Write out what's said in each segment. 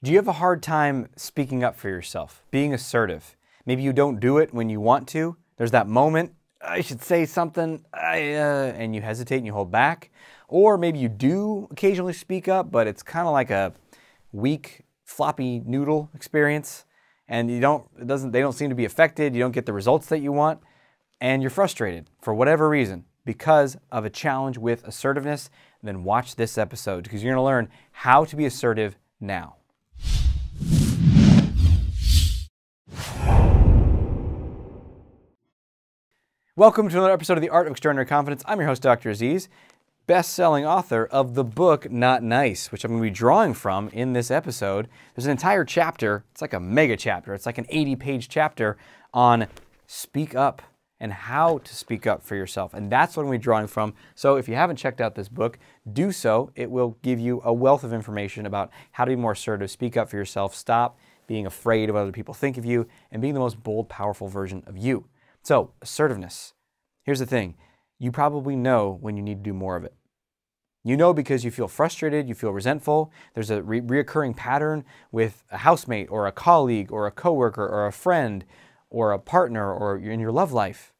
Do you have a hard time speaking up for yourself, being assertive? Maybe you don't do it when you want to. There's that moment, I should say something, and you hesitate and you hold back. Or maybe you do occasionally speak up, but it's kind of like a weak, floppy noodle experience, and they don't seem to be affected. You don't get the results that you want, and you're frustrated for whatever reason because of a challenge with assertiveness. Then watch this episode because you're going to learn how to be assertive now. Welcome to another episode of The Art of Extraordinary Confidence. I'm your host, Dr. Aziz, best-selling author of the book, Not Nice, which I'm going to be drawing from in this episode. There's an entire chapter, it's like a mega chapter, it's like an 80-page chapter on speak up and how to speak up for yourself. And that's what I'm going to be drawing from. So if you haven't checked out this book, do so. It will give you a wealth of information about how to be more assertive, speak up for yourself, stop being afraid of what other people think of you, and being the most bold, powerful version of you. So, assertiveness. Here's the thing. You probably know when you need to do more of it. You know because you feel frustrated, you feel resentful. There's a reoccurring pattern with a housemate or a colleague or a coworker or a friend or a partner or in your love life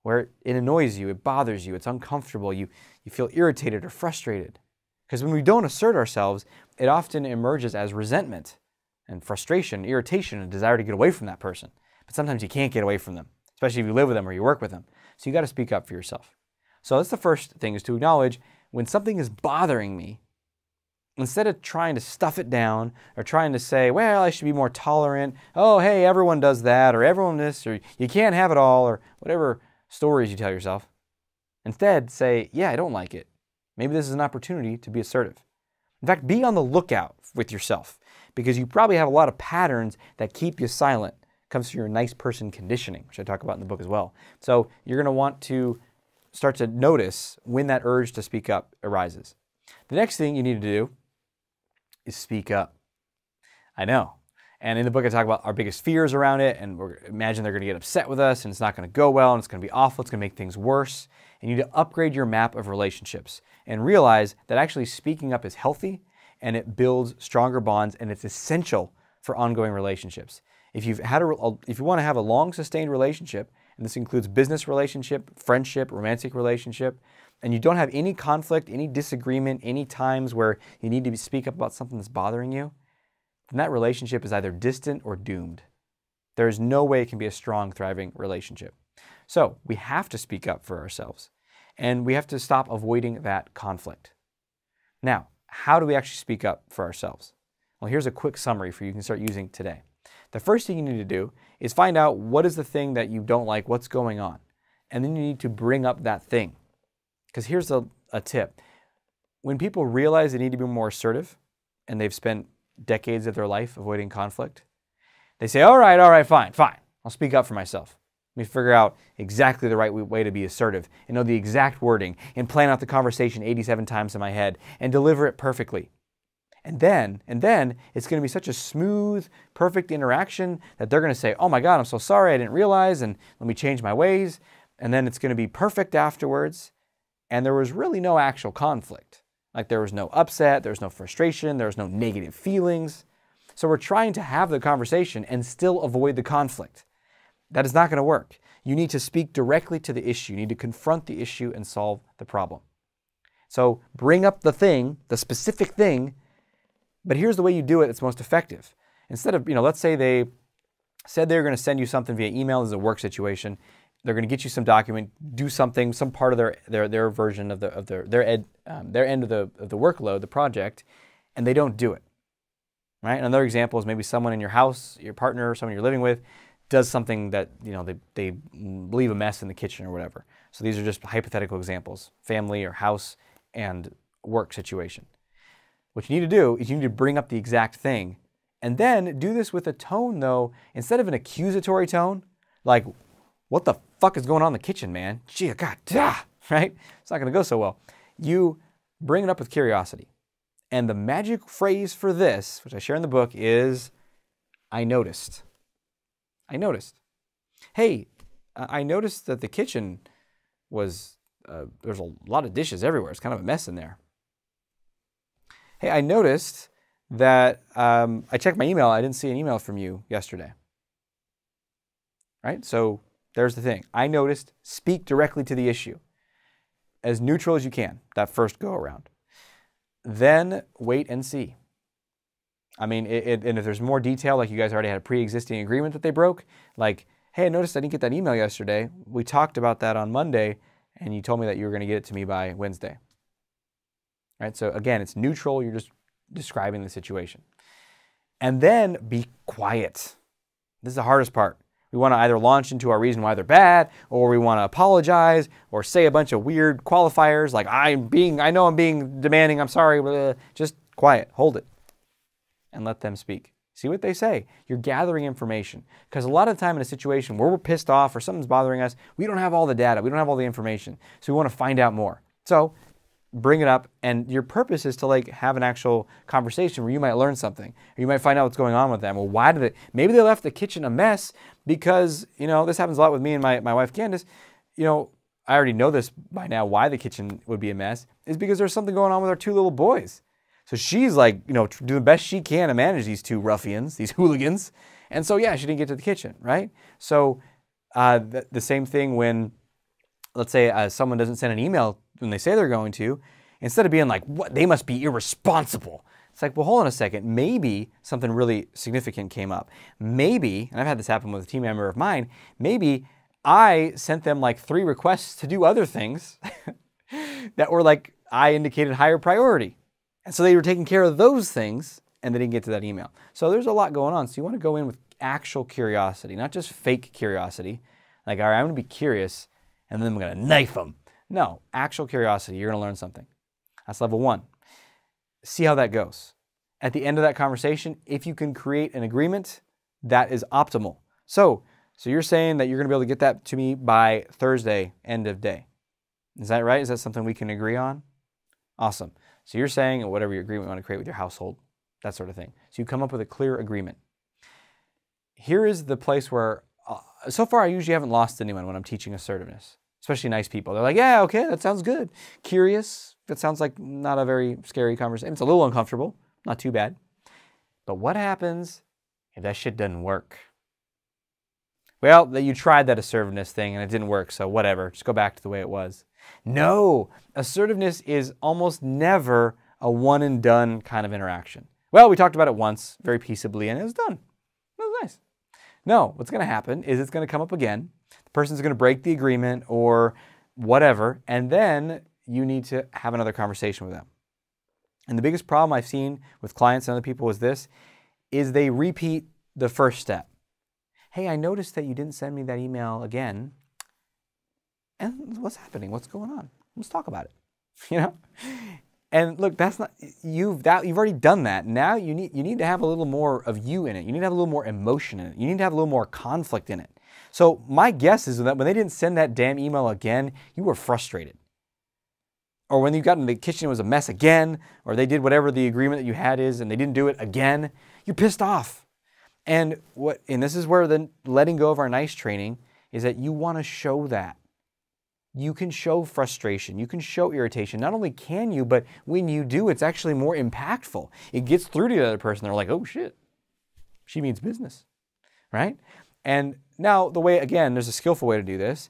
where it annoys you, it bothers you, it's uncomfortable, you feel irritated or frustrated. Because when we don't assert ourselves, it often emerges as resentment and frustration, irritation, and desire to get away from that person. But sometimes you can't get away from them, especially if you live with them or you work with them. So you got to speak up for yourself. So that's the first thing, is to acknowledge when something is bothering me, instead of trying to stuff it down or trying to say, well, I should be more tolerant. Oh, hey, everyone does that, or everyone this, or you can't have it all, or whatever stories you tell yourself. Instead, say, yeah, I don't like it. Maybe this is an opportunity to be assertive. In fact, be on the lookout with yourself, because you probably have a lot of patterns that keep you silent. Comes from your nice person conditioning, which I talk about in the book as well. So you're going to want to start to notice when that urge to speak up arises. The next thing you need to do is speak up. I know. And in the book I talk about our biggest fears around it, and imagine they're going to get upset with us, and it's not going to go well, and it's going to be awful, it's going to make things worse. And you need to upgrade your map of relationships and realize that actually speaking up is healthy, and it builds stronger bonds, and it's essential for ongoing relationships. If you want to have a long sustained relationship, and this includes business relationship, friendship, romantic relationship, and you don't have any conflict, any disagreement, any times where you need to speak up about something that's bothering you, then that relationship is either distant or doomed. There is no way it can be a strong, thriving relationship. So we have to speak up for ourselves, and we have to stop avoiding that conflict. Now, how do we actually speak up for ourselves? Well, here's a quick summary for you can start using today. The first thing you need to do is find out what is the thing that you don't like, what's going on. And then you need to bring up that thing. Because here's a tip. When people realize they need to be more assertive, and they've spent decades of their life avoiding conflict, they say, all right, fine. I'll speak up for myself. Let me figure out exactly the right way to be assertive and know the exact wording and plan out the conversation 87 times in my head and deliver it perfectly. And then it's going to be such a smooth, perfect interaction that they're going to say, oh my God, I'm so sorry, I didn't realize, and let me change my ways. And then it's going to be perfect afterwards. And there was really no actual conflict. Like there was no upset, there was no frustration, there was no negative feelings. So we're trying to have the conversation and still avoid the conflict. That is not going to work. You need to speak directly to the issue. You need to confront the issue and solve the problem. So bring up the thing, the specific thing. But here's the way you do it that's most effective. Instead of, let's say they said they were going to send you something via email. This is a work situation. They're going to get you some document, do something, some part of their version of their end of the workload, the project, and they don't do it. Right? Another example is maybe someone in your house, your partner, someone you're living with, does something that they leave a mess in the kitchen or whatever. So these are just hypothetical examples: family or house and work situation. What you need to do is you need to bring up the exact thing, and then do this with a tone, though, instead of an accusatory tone, like, what the fuck is going on in the kitchen, man? Gee, God, right? It's not going to go so well. You bring it up with curiosity. And the magic phrase for this, which I share in the book, is, I noticed. I noticed. Hey, I noticed that the kitchen was, there's a lot of dishes everywhere. It's kind of a mess in there. Hey, I noticed that I checked my email. I didn't see an email from you yesterday. Right? So there's the thing. I noticed, speak directly to the issue. As neutral as you can, that first go around. Then wait and see. I mean, and if there's more detail, like you guys already had a pre-existing agreement that they broke, like, hey, I noticed I didn't get that email yesterday. We talked about that on Monday, and you told me that you were going to get it to me by Wednesday. Right? So again, it's neutral. You're just describing the situation. And then be quiet. This is the hardest part. We want to either launch into our reason why they're bad, or we want to apologize, or say a bunch of weird qualifiers like, I know I'm being demanding, I'm sorry. Blah. Just quiet, hold it, and let them speak. See what they say. You're gathering information. Because a lot of the time in a situation where we're pissed off or something's bothering us, we don't have all the data, we don't have all the information. So we want to find out more. So bring it up, and your purpose is to like have an actual conversation where you might learn something, or you might find out what's going on with them. Well, why did maybe they left the kitchen a mess because, you know, this happens a lot with me and my wife Candace. You know, I already know this by now why the kitchen would be a mess is because there's something going on with our two little boys. So she's like, you know, doing the best she can to manage these two ruffians, these hooligans. And so, yeah, she didn't get to the kitchen, right? So the same thing when, let's say someone doesn't send an email when they say they're going to, instead of being like, what, they must be irresponsible. It's like, well, hold on a second. Maybe something really significant came up. Maybe, and I've had this happen with a team member of mine, maybe I sent them like 3 requests to do other things that were like, I indicated higher priority. And so they were taking care of those things and they didn't get to that email. So there's a lot going on. So you want to go in with actual curiosity, not just fake curiosity. Like, all right, I'm going to be curious and then I'm going to knife them. No, actual curiosity. You're going to learn something. That's level 1. See how that goes. At the end of that conversation, if you can create an agreement, that is optimal. So you're saying that you're going to be able to get that to me by Thursday, end of day. Is that right? Is that something we can agree on? Awesome. So you're saying whatever your agreement you want to create with your household, that sort of thing. So you come up with a clear agreement. Here is the place where, so far I usually haven't lost anyone when I'm teaching assertiveness. Especially nice people. They're like, yeah, okay, that sounds good. Curious, that sounds like not a very scary conversation. It's a little uncomfortable, not too bad. But what happens if that shit doesn't work? Well, you tried that assertiveness thing and it didn't work, so whatever. Just go back to the way it was. No, assertiveness is almost never a one and done kind of interaction. Well, we talked about it once, very peaceably, and it was done. It was nice. No, what's going to happen is it's going to come up again. The person's going to break the agreement or whatever, and then you need to have another conversation with them. And the biggest problem I've seen with clients and other people is they repeat the first step. Hey, I noticed that you didn't send me that email again. And what's happening? What's going on? Let's talk about it. You know? And look, that's not you've already done that. Now you need to have a little more of you in it. You need to have a little more emotion in it. You need to have a little more conflict in it. So my guess is that when they didn't send that damn email again, you were frustrated. Or when you got in the kitchen, it was a mess again, or they did whatever the agreement that you had is and they didn't do it again, you're pissed off. And this is where the letting go of our nice training is that you want to show that. You can show frustration. You can show irritation. Not only can you, but when you do, it's actually more impactful. It gets through to the other person. They're like, oh shit, she means business, right? And now the way, again, there's a skillful way to do this.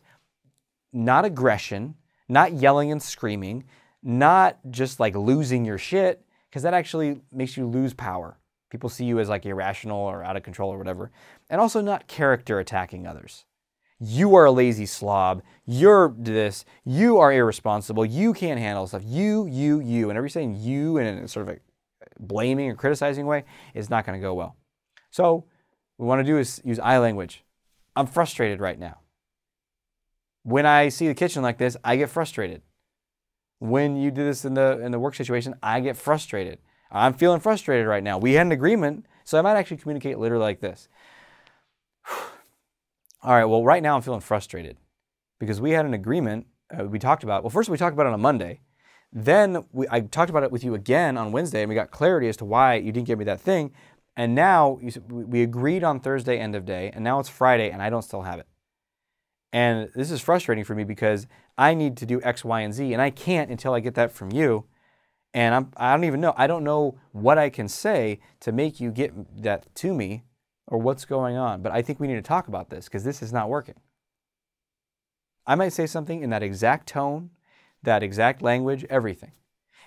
Not aggression, not yelling and screaming, not just like losing your shit, because that actually makes you lose power. People see you as like irrational or out of control or whatever. And also not character attacking others. You are a lazy slob. You're this. You are irresponsible. You can't handle stuff. You. And whenever you're saying you in a sort of a blaming or criticizing way, it's not going to go well. So what we want to do is use I language. I'm frustrated right now. When I see the kitchen like this, I get frustrated. When you do this in the work situation, I get frustrated. I'm feeling frustrated right now. We had an agreement, so I might actually communicate literally like this. All right, well, right now I'm feeling frustrated because we had an agreement we talked about. Well, first we talked about it on Monday. Then I talked about it with you again on Wednesday, and we got clarity as to why you didn't give me that thing. And now we agreed on Thursday, end of day, and now it's Friday, and I don't still have it. And this is frustrating for me because I need to do X, Y, and Z, and I can't until I get that from you. And I don't even know. I don't know what I can say to make you get that to me or what's going on. But I think we need to talk about this because this is not working. I might say something in that exact tone, that exact language, everything.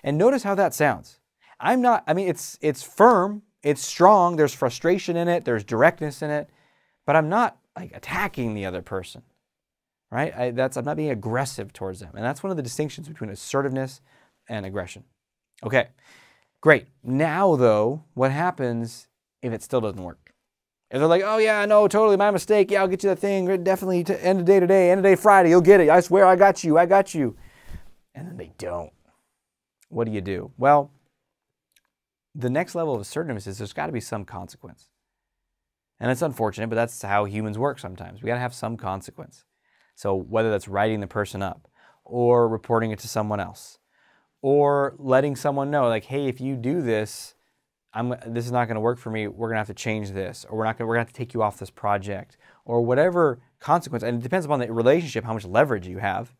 And notice how that sounds. It's firm, it's strong, there's frustration in it, there's directness in it, but I'm not like attacking the other person, right? I'm not being aggressive towards them. And that's one of the distinctions between assertiveness and aggression. Okay, great. Now though, what happens if it still doesn't work? If they're like, oh yeah, no, totally my mistake. Yeah, I'll get you that thing. Definitely end of day today, end of day Friday. You'll get it. I swear I got you. And then they don't. What do? Well, the next level of assertiveness is there's got to be some consequence. And it's unfortunate, but that's how humans work sometimes. We got to have some consequence. So whether that's writing the person up or reporting it to someone else or letting someone know like, hey, if you do this, this is not going to work for me. We're going to have to change this, or we're going to have to take you off this project, or whatever consequence. And it depends upon the relationship, how much leverage you have,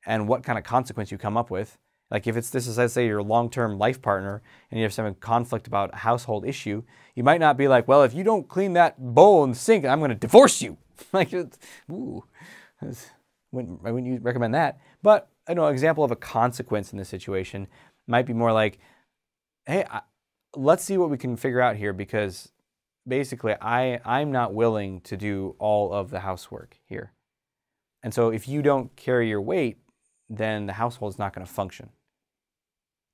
and what kind of consequence you come up with. Like if this is, let's say, your long-term life partner, and you have some conflict about a household issue, you might not be like, well, if you don't clean that bowl in the sink, I'm going to divorce you. Like, ooh, I wouldn't recommend that. But I know an example of a consequence in this situation might be more like, hey, let's see what we can figure out here, because basically I'm not willing to do all of the housework here. And so if you don't carry your weight, then the household is not going to function.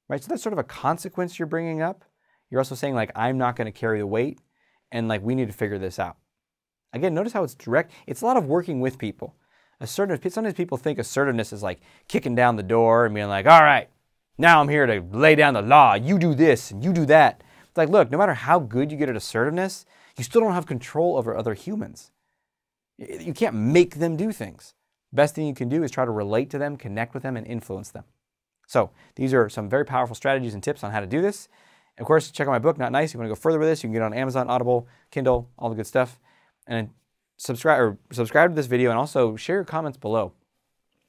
Right? So that's sort of a consequence you're bringing up. You're also saying like, I'm not going to carry the weight, and like, we need to figure this out. Again, notice how it's direct. It's a lot of working with people. Sometimes people think assertiveness is like kicking down the door and being like, all right, now I'm here to lay down the law. You do this and you do that. It's like, look, no matter how good you get at assertiveness, you still don't have control over other humans. You can't make them do things. Best thing you can do is try to relate to them, connect with them, and influence them. So these are some very powerful strategies and tips on how to do this. Of course, check out my book, Not Nice. If you want to go further with this, you can get it on Amazon, Audible, Kindle, all the good stuff. And subscribe to this video, and also share your comments below.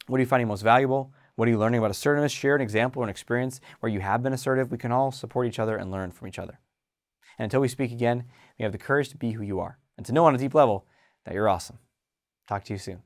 What are you finding most valuable? What are you learning about assertiveness? Share an example or an experience where you have been assertive. We can all support each other and learn from each other. And until we speak again, we have the courage to be who you are and to know on a deep level that you're awesome. Talk to you soon.